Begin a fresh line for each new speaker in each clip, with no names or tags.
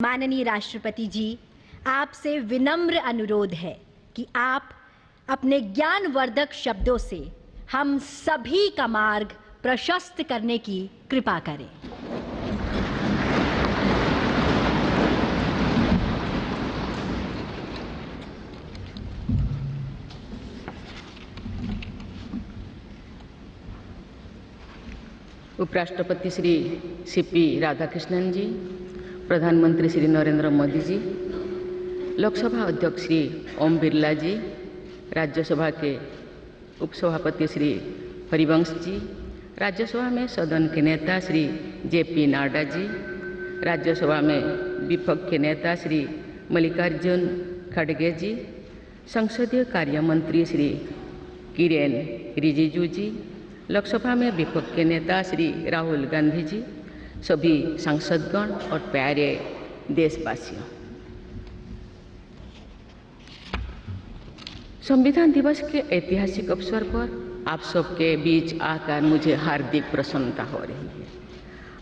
माननीय राष्ट्रपति जी, आपसे विनम्र अनुरोध है कि आप अपने ज्ञानवर्धक शब्दों से हम सभी का मार्ग प्रशस्त करने की कृपा करें।
उपराष्ट्रपति श्री सीपी राधाकृष्णन जी, प्रधानमंत्री श्री नरेंद्र मोदी जी, लोकसभा अध्यक्ष श्री ओम बिरला जी, राज्यसभा के उपसभापति श्री हरिवंश जी, राज्यसभा में सदन के नेता श्री जेपी नड्डा जी, राज्यसभा में विपक्ष के नेता श्री मल्लिकार्जुन खड़गे जी, संसदीय कार्य मंत्री श्री किरेन रिजिजू जी, लोकसभा में विपक्ष के नेता श्री राहुल गांधी जी, सभी सांसदगण और प्यारे देशवासियों, संविधान दिवस के ऐतिहासिक अवसर पर आप सबके बीच आकर मुझे हार्दिक प्रसन्नता हो रही है।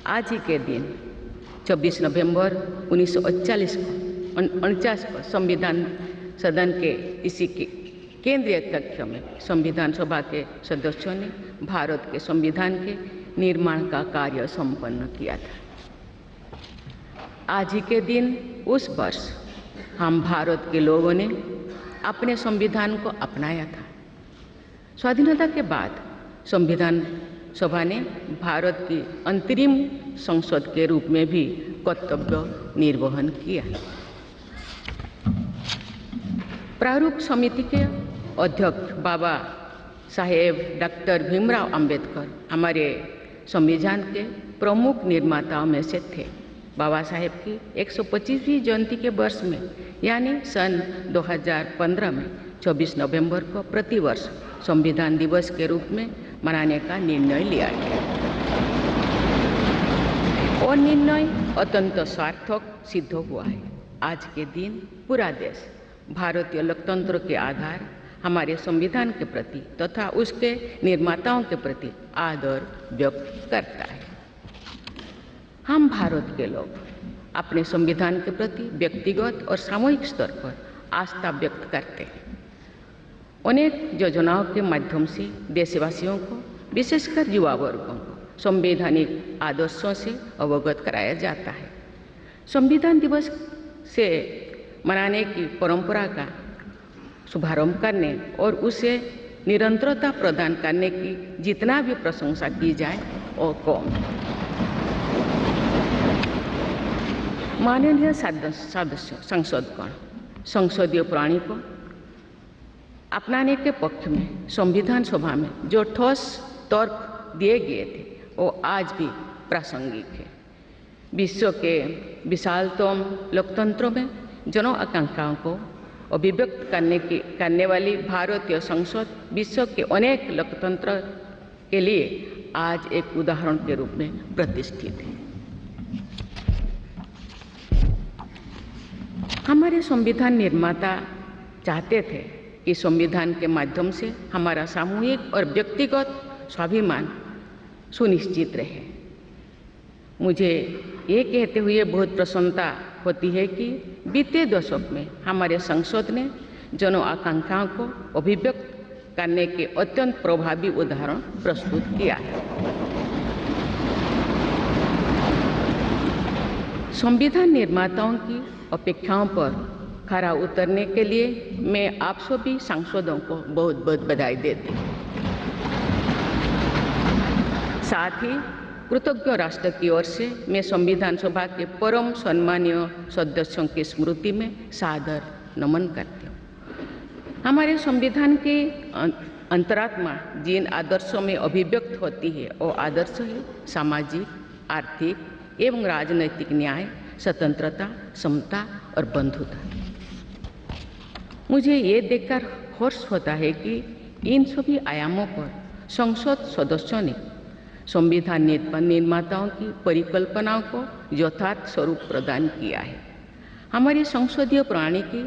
आज ही के दिन 26 नवंबर 1949 को संविधान सदन के इसी केंद्रीय कक्ष में संविधान सभा के सदस्यों ने भारत के संविधान के निर्माण का कार्य संपन्न किया था। आज ही के दिन उस वर्ष हम भारत के लोगों ने अपने संविधान को अपनाया था। स्वाधीनता के बाद संविधान सभा ने भारत की अंतरिम संसद के रूप में भी कर्तव्य निर्वहन किया। प्रारूप समिति के अध्यक्ष बाबा साहेब डॉक्टर भीमराव अंबेडकर हमारे संविधान के प्रमुख निर्माताओं में से थे। बाबा साहेब की 125वीं जयंती के वर्ष में यानी सन 2015 में 24 नवंबर को प्रतिवर्ष संविधान दिवस के रूप में मनाने का निर्णय लिया गया और निर्णय अत्यंत सार्थक सिद्ध हुआ है। आज के दिन पूरा देश भारतीय लोकतंत्र के आधार हमारे संविधान के प्रति तथा उसके निर्माताओं के प्रति आदर व्यक्त करता है। हम भारत के लोग अपने संविधान के प्रति व्यक्तिगत और सामूहिक स्तर पर आस्था व्यक्त करते हैं। अनेक योजनाओं के माध्यम से देशवासियों को, विशेषकर युवा वर्गों को संवैधानिक आदर्शों से अवगत कराया जाता है। संविधान दिवस से मनाने की परंपरा का शुभारंभ करने और उसे निरंतरता प्रदान करने की जितना भी प्रशंसा की जाए और कम। माननीय सांसदगण संसदीय प्रणाली को अपनाने के पक्ष में संविधान सभा में जो ठोस तर्क दिए गए थे वो आज भी प्रासंगिक है। विश्व के विशालतम लोकतंत्रों में जन आकांक्षाओं को अभिव्यक्त करने वाली भारतीय संसद विश्व के अनेक लोकतंत्र के लिए आज एक उदाहरण के रूप में प्रतिष्ठित है। हमारे संविधान निर्माता चाहते थे कि संविधान के माध्यम से हमारा सामूहिक और व्यक्तिगत स्वाभिमान सुनिश्चित रहे। मुझे ये कहते हुए बहुत प्रसन्नता होती है कि बीते दशक में हमारे संसद ने जन आकांक्षाओं को अभिव्यक्त करने के अत्यंत प्रभावी उदाहरण प्रस्तुत किया है। संविधान निर्माताओं की अपेक्षाओं पर खरा उतरने के लिए मैं आप सभी सांसदों को बहुत बहुत बधाई देती हूँ। साथ ही कृतज्ञ राष्ट्र की ओर से मैं संविधान सभा के परम सम्मानीय सदस्यों की स्मृति में सादर नमन करती हूँ। हमारे संविधान के अंतरात्मा जिन आदर्शों में अभिव्यक्त होती है वो आदर्श है सामाजिक, आर्थिक एवं राजनैतिक न्याय, स्वतंत्रता, समता और बंधुता। मुझे ये देखकर हर्ष होता है कि इन सभी आयामों पर संसद सदस्यों ने संविधान निर्माताओं की परिकल्पनाओं को यथार्थ स्वरूप प्रदान किया है। हमारी संसदीय प्रणाली की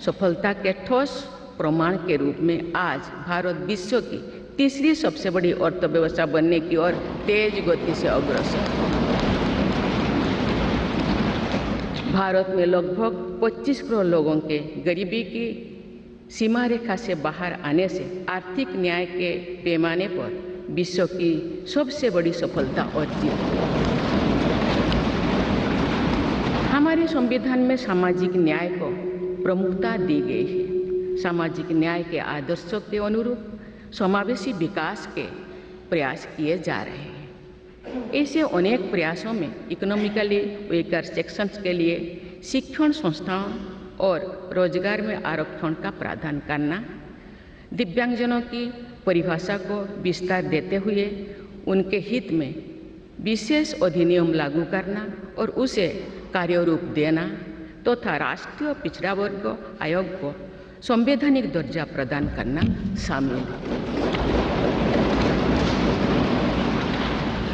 सफलता के ठोस प्रमाण के रूप में आज भारत विश्व की तीसरी सबसे बड़ी अर्थव्यवस्था बनने की ओर तेज गति से अग्रसर है। भारत में लगभग 25 करोड़ लोगों के गरीबी की सीमा रेखा से बाहर आने से आर्थिक न्याय के पैमाने पर विश्व की सबसे बड़ी सफलता अर्जित हुई। हमारे संविधान में सामाजिक न्याय को प्रमुखता दी गई है। सामाजिक न्याय के आदर्शों के अनुरूप समावेशी विकास के प्रयास किए जा रहे हैं। ऐसे अनेक प्रयासों में इकोनॉमिकली वीकर सेक्शंस के लिए शिक्षण संस्थाओं और रोजगार में आरक्षण का प्रावधान करना, दिव्यांगजनों की परिभाषा को विस्तार देते हुए उनके हित में विशेष अधिनियम लागू करना और उसे कार्यरूप देना तथा राष्ट्रीय पिछड़ा वर्ग आयोग को संवैधानिक दर्जा प्रदान करना शामिल है।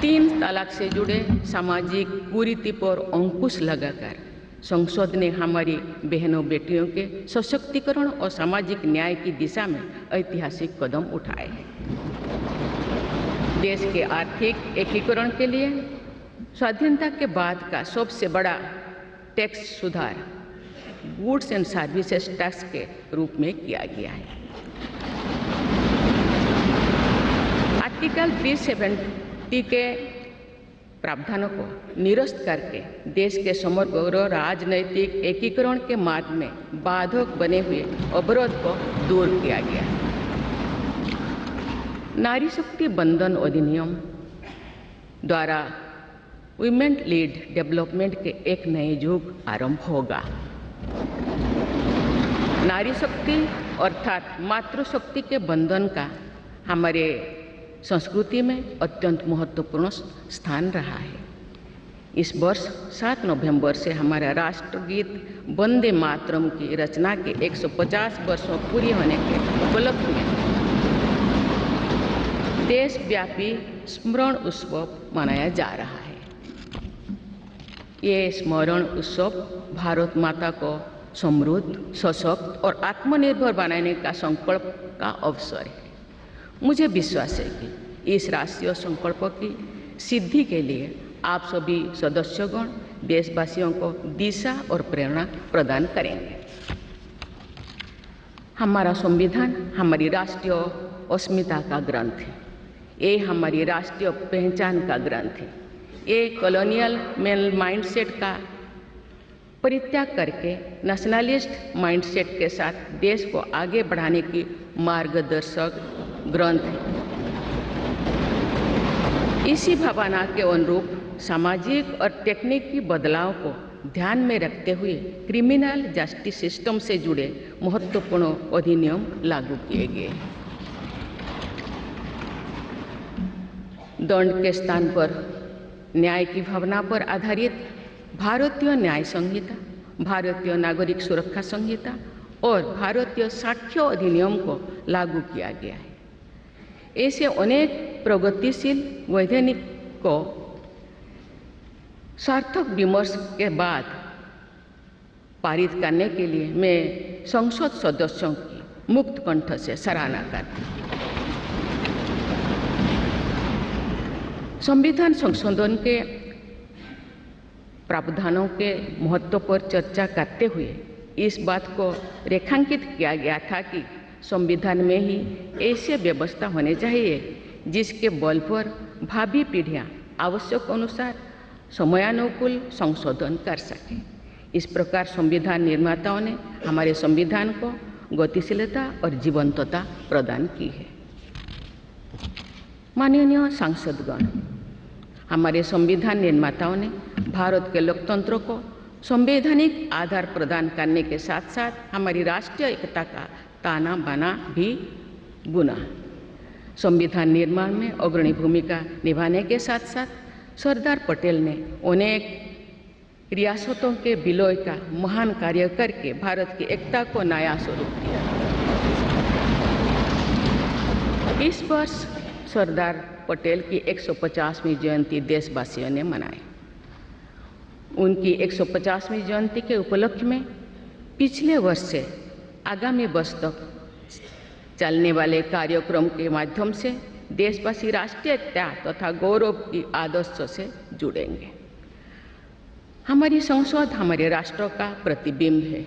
3 तलाक से जुड़े सामाजिक कुरीति पर अंकुश लगाकर संसद ने हमारी बहनों बेटियों के सशक्तिकरण और सामाजिक न्याय की दिशा में ऐतिहासिक कदम उठाए हैं। देश के आर्थिक एकीकरण के लिए स्वाधीनता के बाद का सबसे बड़ा टैक्स सुधार गुड्स एंड सर्विसेज टैक्स के रूप में किया गया है। आर्टिकल 370 के प्रावधानों को निरस्त करके देश के समग्र राजनैतिक एकीकरण के मार्ग में बाधक बने हुए अवरोध को दूर किया गया। नारी शक्ति बंधन अधिनियम द्वारा वुमेन लीड डेवलपमेंट के एक नए युग आरंभ होगा। नारी शक्ति अर्थात मातृशक्ति के बंधन का हमारे संस्कृति में अत्यंत महत्वपूर्ण स्थान रहा है। इस वर्ष 7 नवंबर से हमारा राष्ट्रगीत वंदे मातरम की रचना के 150 वर्षों पूरी होने के उपलक्ष्य में देशव्यापी स्मरण उत्सव मनाया जा रहा है। ये स्मरण उत्सव भारत माता को समृद्ध, सशक्त और आत्मनिर्भर बनाने का संकल्प का अवसर है। मुझे विश्वास है कि इस राष्ट्रीय संकल्प की सिद्धि के लिए आप सभी सदस्यगण देशवासियों को दिशा और प्रेरणा प्रदान करेंगे। हमारा संविधान हमारी राष्ट्रीय अस्मिता का ग्रंथ है। ये हमारी राष्ट्रीय पहचान का ग्रंथ है। ये कॉलोनियल माइंडसेट का परित्याग करके नेशनलिस्ट माइंडसेट के साथ देश को आगे बढ़ाने की मार्गदर्शक ग्रंथ है। इसी भावना के अनुरूप सामाजिक और तकनीकी बदलाव को ध्यान में रखते हुए क्रिमिनल जस्टिस सिस्टम से जुड़े महत्वपूर्ण अधिनियम लागू किए गए। दंड के स्थान पर न्याय की भावना पर आधारित भारतीय न्याय संहिता, भारतीय नागरिक सुरक्षा संहिता और भारतीय साक्ष्य अधिनियम को लागू किया गया है। ऐसे अनेक प्रगतिशील वैधानिक को सार्थक विमर्श के बाद पारित करने के लिए मैं संसद सदस्यों की मुक्त कंठ से सराहना करती हूँ। संविधान संशोधन के प्रावधानों के महत्व पर चर्चा करते हुए इस बात को रेखांकित किया गया था कि संविधान में ही ऐसी व्यवस्था होनी चाहिए जिसके बल पर भावी पीढ़ियां आवश्यक अनुसार समयानुकूल संशोधन कर सकें। इस प्रकार संविधान निर्माताओं ने हमारे संविधान को गतिशीलता और जीवंतता प्रदान की है। माननीय सांसदगण, हमारे संविधान निर्माताओं ने भारत के लोकतंत्र को संवैधानिक आधार प्रदान करने के साथ साथ हमारी राष्ट्रीय एकता का ताना बाना भी बुना। संविधान निर्माण में अग्रणी भूमिका निभाने के साथ साथ सरदार पटेल ने अनेक रियासतों के विलय का महान कार्य करके भारत की एकता को नया स्वरूप दिया। इस वर्ष सरदार पटेल की 150वीं जयंती देशवासियों ने मनाई। उनकी 150वीं जयंती के उपलक्ष्य में पिछले वर्ष से आगामी वर्ष तक चलने वाले कार्यक्रम के माध्यम से देशवासी राष्ट्रीय एकता तथा गौरव की आदर्शों से जुड़ेंगे। हमारी संसद हमारे राष्ट्र का प्रतिबिंब है।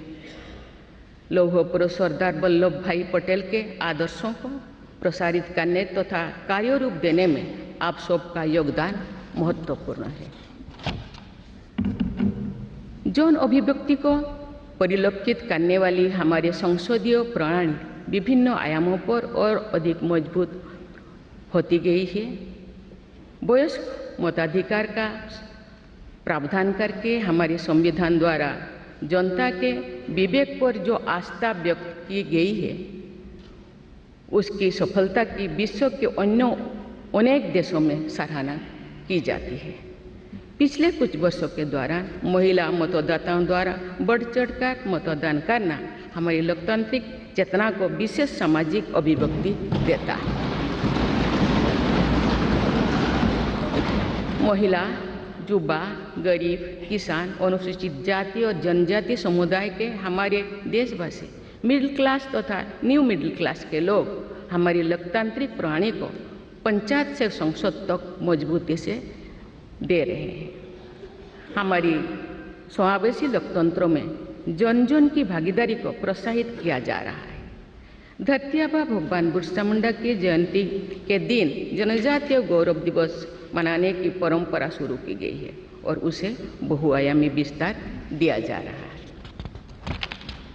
लौह पुरुष सरदार वल्लभ भाई पटेल के आदर्शों को प्रसारित करने तथा कार्यरूप देने में आप सबका योगदान महत्वपूर्ण है। जौन अभिव्यक्ति को परिलक्षित करने वाली हमारे संसदीय प्रणाली विभिन्न आयामों पर और अधिक मजबूत होती गई है। वयस्क मताधिकार का प्रावधान करके हमारे संविधान द्वारा जनता के विवेक पर जो आस्था व्यक्त की गई है, उसकी सफलता की विश्व के अन्य अनेक देशों में सराहना की जाती है। पिछले कुछ वर्षों के दौरान महिला मतदाताओं द्वारा बढ़ चढ़कर मतदान करना हमारी लोकतांत्रिक चेतना को विशेष सामाजिक अभिव्यक्ति देता है। महिला, युवा, गरीब, किसान, अनुसूचित जाति और जनजाति समुदाय के हमारे देशवासी, मिडिल क्लास तथा न्यू मिडिल क्लास के लोग हमारी लोकतांत्रिक प्रणाली को पंचायत से संसद तक मजबूती से दे रहे हैं। हमारी समावेशी लोकतंत्रों में जन जन की भागीदारी को प्रोत्साहित किया जा रहा है। धरती आबा भगवान बिरसा मुंडा की जयंती के दिन जनजातीय गौरव दिवस मनाने की परंपरा शुरू की गई है और उसे बहुआयामी विस्तार दिया जा रहा है।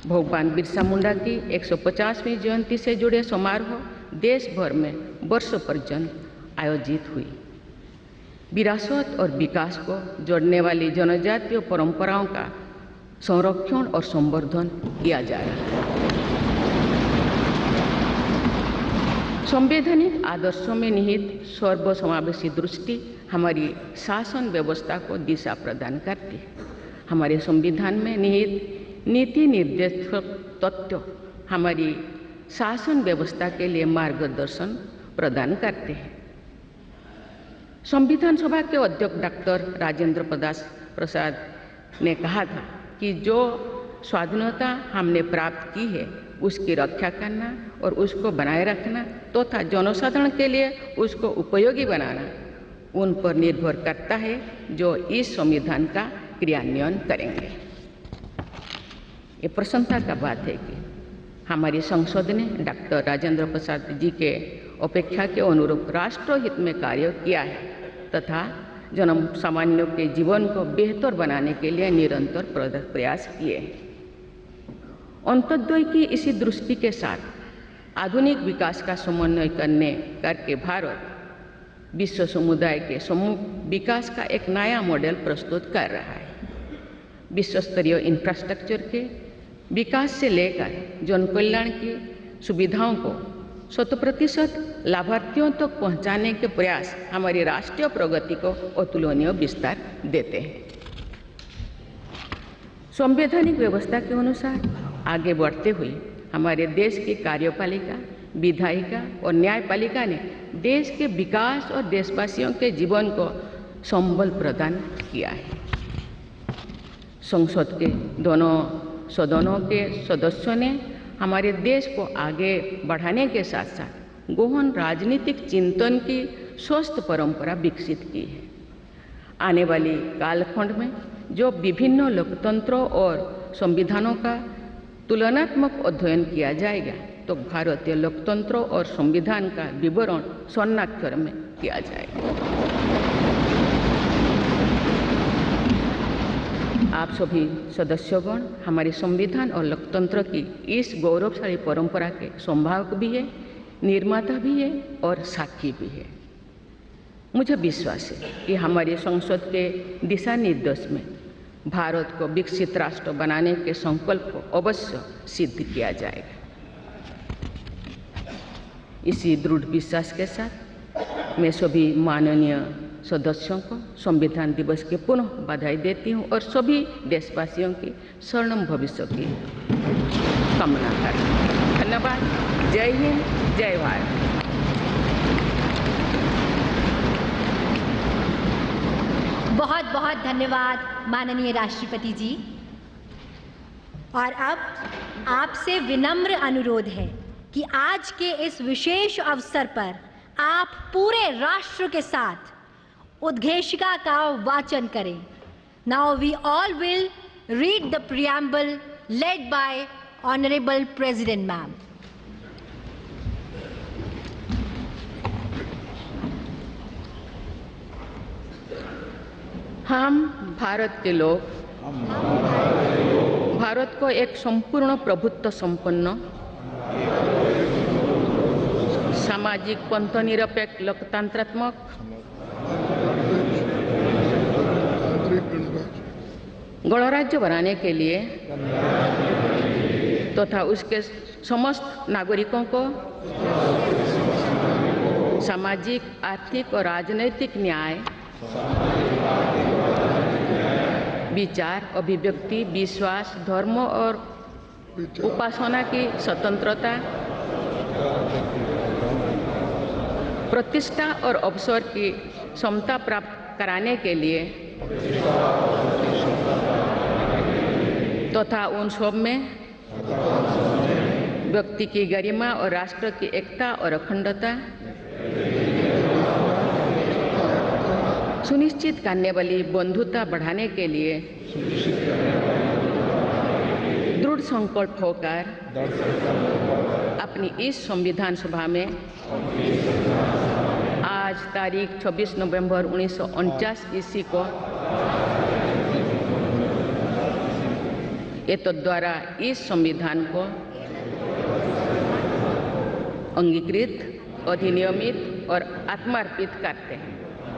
भगवान बिरसा मुंडा की 150वीं जयंती से जुड़े समारोह देश भर में वर्षों पर्यंत आयोजित हुई। विरासत और विकास को जोड़ने वाली जनजातीय परंपराओं का संरक्षण और संवर्धन किया जा रहा है। संवैधानिक आदर्शों में निहित सर्वसमावेशी दृष्टि हमारी शासन व्यवस्था को दिशा प्रदान करती है। हमारे संविधान में निहित नीति निर्देशक तत्व हमारी शासन व्यवस्था के लिए मार्गदर्शन प्रदान करते हैं। संविधान सभा के अध्यक्ष डॉक्टर राजेंद्र प्रसाद ने कहा था कि जो स्वाधीनता हमने प्राप्त की है उसकी रक्षा करना और उसको बनाए रखना तथा जनसाधारण के लिए उसको उपयोगी बनाना उन पर निर्भर करता है जो इस संविधान का क्रियान्वयन करेंगे। ये प्रसन्नता का बात है कि हमारी संसद ने डॉक्टर राजेंद्र प्रसाद जी के अपेक्षा के अनुरूप राष्ट्रहित में कार्य किया है तथा जन सामान्यों के जीवन को बेहतर बनाने के लिए निरंतर प्रयास किए हैं। अंत्योदय की इसी दृष्टि के साथ आधुनिक विकास का समन्वय करके भारत विश्व समुदाय के समूह विकास का एक नया मॉडल प्रस्तुत कर रहा है। विश्व स्तरीय इंफ्रास्ट्रक्चर के विकास से लेकर जन कल्याण की सुविधाओं को 100% लाभार्थियों तक पहुंचाने के प्रयास हमारी राष्ट्रीय प्रगति को अतुलनीय विस्तार देते हैं। संवैधानिक व्यवस्था के अनुसार आगे बढ़ते हुए हमारे देश की कार्यपालिका, विधायिका और न्यायपालिका ने देश के विकास और देशवासियों के जीवन को संबल प्रदान किया है। संसद के दोनों सदनों के सदस्यों ने हमारे देश को आगे बढ़ाने के साथ साथ गहन राजनीतिक चिंतन की स्वस्थ परंपरा विकसित की है। आने वाली कालखंड में जो विभिन्न लोकतंत्रों और संविधानों का तुलनात्मक अध्ययन किया जाएगा तो भारतीय लोकतंत्रों और संविधान का विवरण स्वर्णाक्षर में किया जाएगा। आप सभी सदस्यगण हमारे संविधान और लोकतंत्र की इस गौरवशाली परंपरा के संभावक भी है, निर्माता भी है और साक्षी भी है। मुझे विश्वास है कि हमारी संसद के दिशा निर्देश में भारत को विकसित राष्ट्र बनाने के संकल्प को अवश्य सिद्ध किया जाएगा। इसी दृढ़ विश्वास के साथ मैं सभी माननीय सदस्यों को संविधान दिवस की पुनः बधाई देती हूँ और सभी देशवासियों की स्वर्णिम भविष्य की कामना करती हूँ। धन्यवाद। जय हिंद, जय भारत।
बहुत बहुत धन्यवाद माननीय राष्ट्रपति जी। और अब आपसे विनम्र अनुरोध है कि आज के इस विशेष अवसर पर आप पूरे राष्ट्र के साथ उद्घोषिका का वाचन करें। Now we all will read the preamble led by Honorable President Ma'am.
हम भारत के लोग भारत को एक संपूर्ण प्रभुत्व संपन्न सामाजिक पंथनिरपेक्ष लोकतंत्रात्मक गणराज्य बनाने के लिए तथा उसके समस्त नागरिकों को सामाजिक, आर्थिक और राजनैतिक न्याय, विचार, अभिव्यक्ति, विश्वास, धर्म और उपासना की स्वतंत्रता, प्रतिष्ठा और अवसर की समता प्राप्त कराने के लिए तथा उन सब में व्यक्ति की गरिमा और राष्ट्र की एकता और अखंडता सुनिश्चित करने वाली बंधुता बढ़ाने के लिए दृढ़ संकल्प होकर अपनी इस संविधान सभा में आज तारीख 26 नवंबर 1949 ईस्वी को द्वारा इस संविधान को अंगीकृत, अधिनियमित और आत्मार्पित करते हैं।